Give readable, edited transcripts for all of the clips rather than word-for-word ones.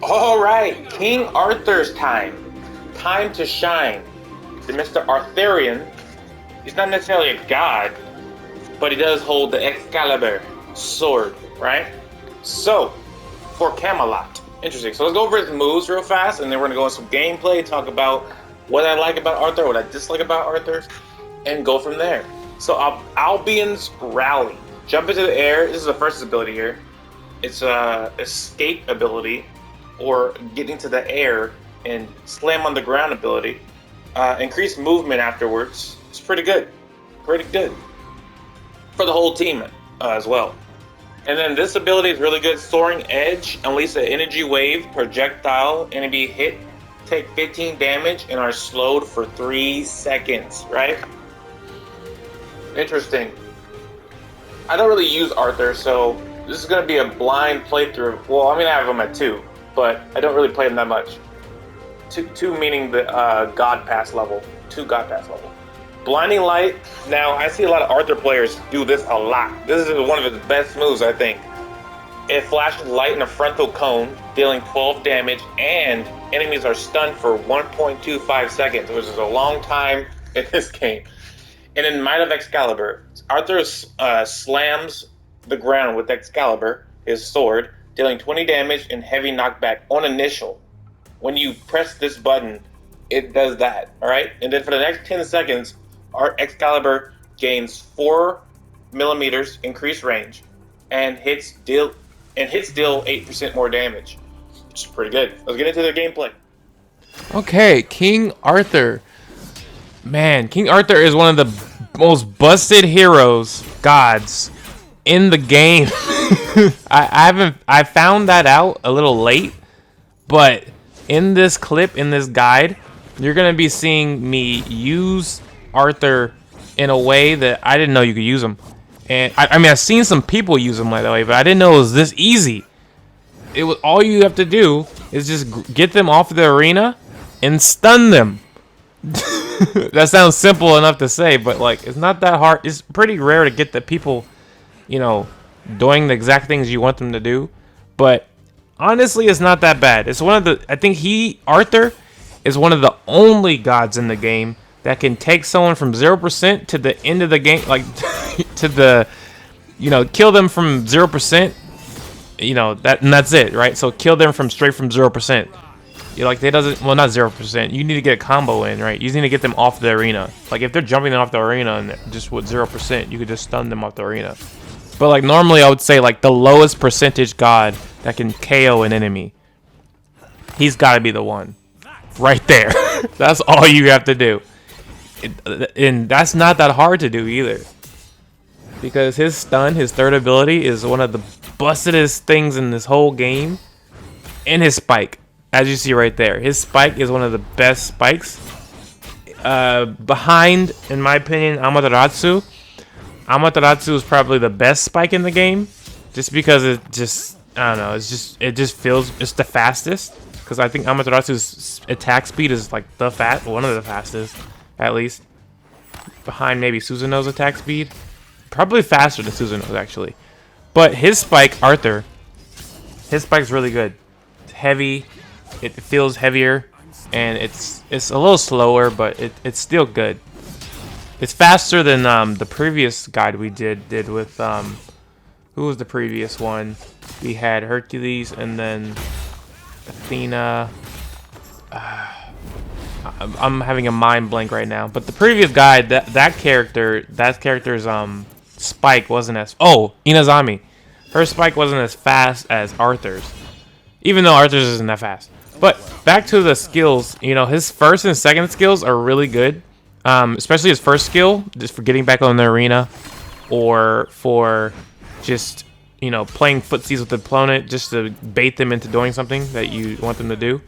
All right, King Arthur's time. Time to shine. The Mr. Arthurian, he's not necessarily a god, but he does hold the Excalibur sword, right? So, for Camelot. Interesting. So let's go over his moves real fast, and then we're going to go into some gameplay, talk about what I like about Arthur, what I dislike about Arthur, and go from there. So, Albion's Rally. Jump into the air. This is the first ability here. It's a escape ability, or getting to the air and slam on the ground ability. Increased movement afterwards. It's pretty good. Pretty good. For the whole team as well. And then this ability is really good. Soaring Edge. Unleash an energy wave projectile. Enemy hit. Take 15 damage and are slowed for 3 seconds. Right? Interesting. I don't really use Arthur, so this is going to be a blind playthrough. Well, I mean, I have him at 2, but I don't really play him that much. 2 meaning the God Pass level. 2 God Pass level. Blinding Light. Now, I see a lot of Arthur players do this a lot. This is one of his best moves, I think. It flashes light in a frontal cone, dealing 12 damage, and enemies are stunned for 1.25 seconds, which is a long time in this game. And in Might of Excalibur, Arthur slams the ground with Excalibur, his sword, dealing 20 damage and heavy knockback on initial. When you press this button, it does that, alright? And then for the next 10 seconds, our Excalibur gains 4 millimeters increased range and hits deal 8% more damage, which is pretty good. Let's get into the gameplay. Okay, King Arthur. Man, King Arthur is one of the most busted heroes, gods, in the game. I found that out a little late, but in this clip, in this guide, you're gonna be seeing me use Arthur in a way that I didn't know you could use him. And I mean, I've seen some people use him that way, but I didn't know it was this easy. It was all you have to do is just get them off the arena and stun them. That sounds simple enough to say, but like, it's not that hard. It's pretty rare to get the people, you know, doing the exact things you want them to do. But honestly, it's not that bad. It's one of the, I think Arthur is one of the only gods in the game that can take someone from 0% to the end of the game, like to the, you know, kill them from 0%, you know, that's it, right? So kill them straight from 0%. You like, not 0%. You need to get a combo in, right? You need to get them off the arena. Like, if they're jumping off the arena and just with 0%, you could just stun them off the arena. But like, normally I would say like the lowest percentage god that can KO an enemy, he's got to be the one right there. That's all you have to do. And that's not that hard to do either, because his stun, his third ability, is one of the bustedest things in this whole game. And his spike, as you see right there, his spike is one of the best spikes. Behind, in my opinion, Amaterasu. Amaterasu is probably the best spike in the game, just because it just, I don't know, it just feels, it's the fastest. Because I think Amaterasu's attack speed is like one of the fastest, at least. Behind maybe Susanoo's attack speed. Probably faster than Susanoo's, actually. But his spike, Arthur, his spike's really good. It's heavy, it feels heavier, and it's a little slower, but it's still good. It's faster than the previous guide we did with, who was the previous one? We had Hercules and then Athena. I'm having a mind blank right now, but the previous guide, that character's spike wasn't as, Inazami, her spike wasn't as fast as Arthur's, even though Arthur's isn't that fast. But back to the skills, you know, his first and second skills are really good, especially his first skill, just for getting back on the arena, or for just, you know, playing footsies with the opponent just to bait them into doing something that you want them to do.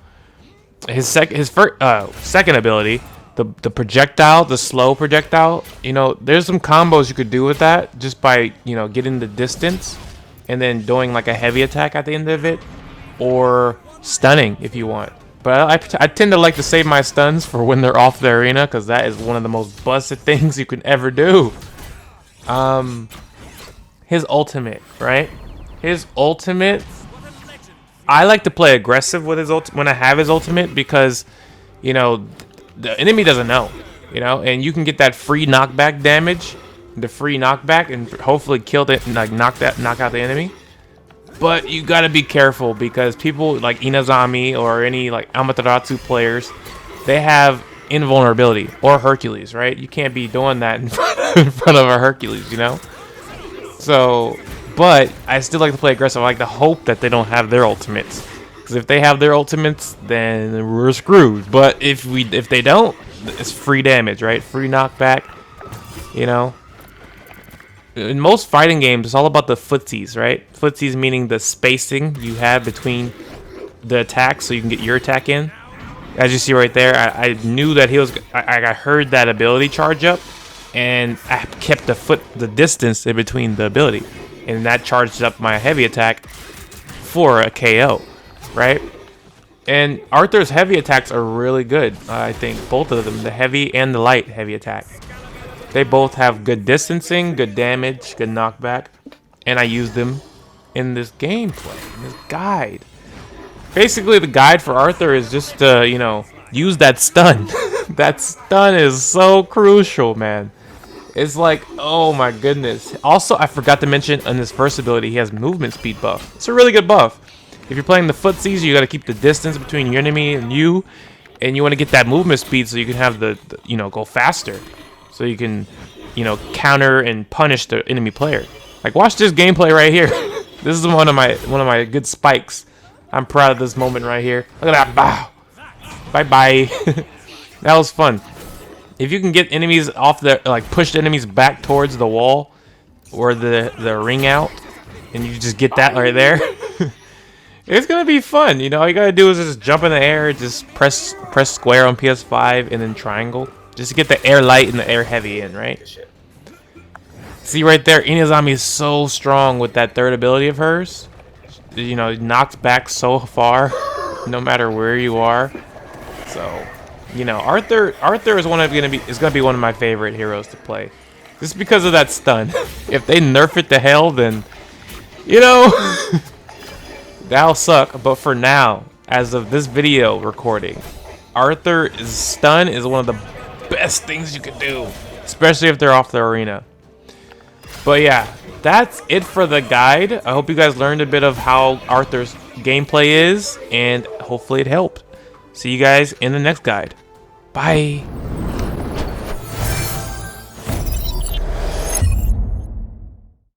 His second ability, the projectile, the slow projectile, you know, there's some combos you could do with that just by, you know, getting the distance and then doing like a heavy attack at the end of it, or stunning if you want. But I tend to like to save my stuns for when they're off the arena, because that is one of the most busted things you can ever do. His ultimate, right? His ultimate I like to play aggressive with his when I have his ultimate because, you know, the enemy doesn't know, you know, and you can get that free knockback damage, the free knockback, and hopefully kill it and like knock out the enemy. But you gotta be careful because people like Inazami or any like Amaterasu players, they have invulnerability, or Hercules, right? You can't be doing that in front of a Hercules, you know. So, but I still like to play aggressive. I like to hope that they don't have their ultimates, because if they have their ultimates, then we're screwed. But if they don't, it's free damage, right? Free knockback, you know. In most fighting games, it's all about the footsies, right? Footsies meaning the spacing you have between the attacks, so you can get your attack in. As you see right there, I knew that he was. I heard that ability charge up, and I kept the distance in between the ability, and that charged up my heavy attack for a KO, right? And Arthur's heavy attacks are really good. I think both of them, the heavy and the light heavy attack. They both have good distancing, good damage, good knockback, and I use them in this gameplay, in this guide. Basically, the guide for Arthur is just to, you know, use that stun. That stun is so crucial, man. It's like, oh my goodness. Also, I forgot to mention on his first ability, he has movement speed buff. It's a really good buff. If you're playing the footsies, you got to keep the distance between your enemy and you want to get that movement speed so you can have the you know, go faster. So you can, you know, counter and punish the enemy player. Like, watch this gameplay right here. This is one of my good spikes. I'm proud of this moment right here. Look at that. Bow. Bye-bye. That was fun. If you can get enemies off the, like, push the enemies back towards the wall or the ring out, and you just get that right there, it's gonna be fun. You know, all you gotta do is just jump in the air, just press square on PS5 and then triangle. Just to get the air light and the air heavy in, right? See right there, Inazami is so strong with that third ability of hers. You know, it knocks back so far, no matter where you are. So, you know, Arthur is gonna be one of my favorite heroes to play, just because of that stun. If they nerf it to hell, then, you know, that'll suck. But for now, as of this video recording, Arthur's stun is one of the best things you could do, especially if they're off the arena. But yeah, that's it for the guide. I hope you guys learned a bit of how Arthur's gameplay is, and hopefully it helped. See you guys in the next guide. Bye.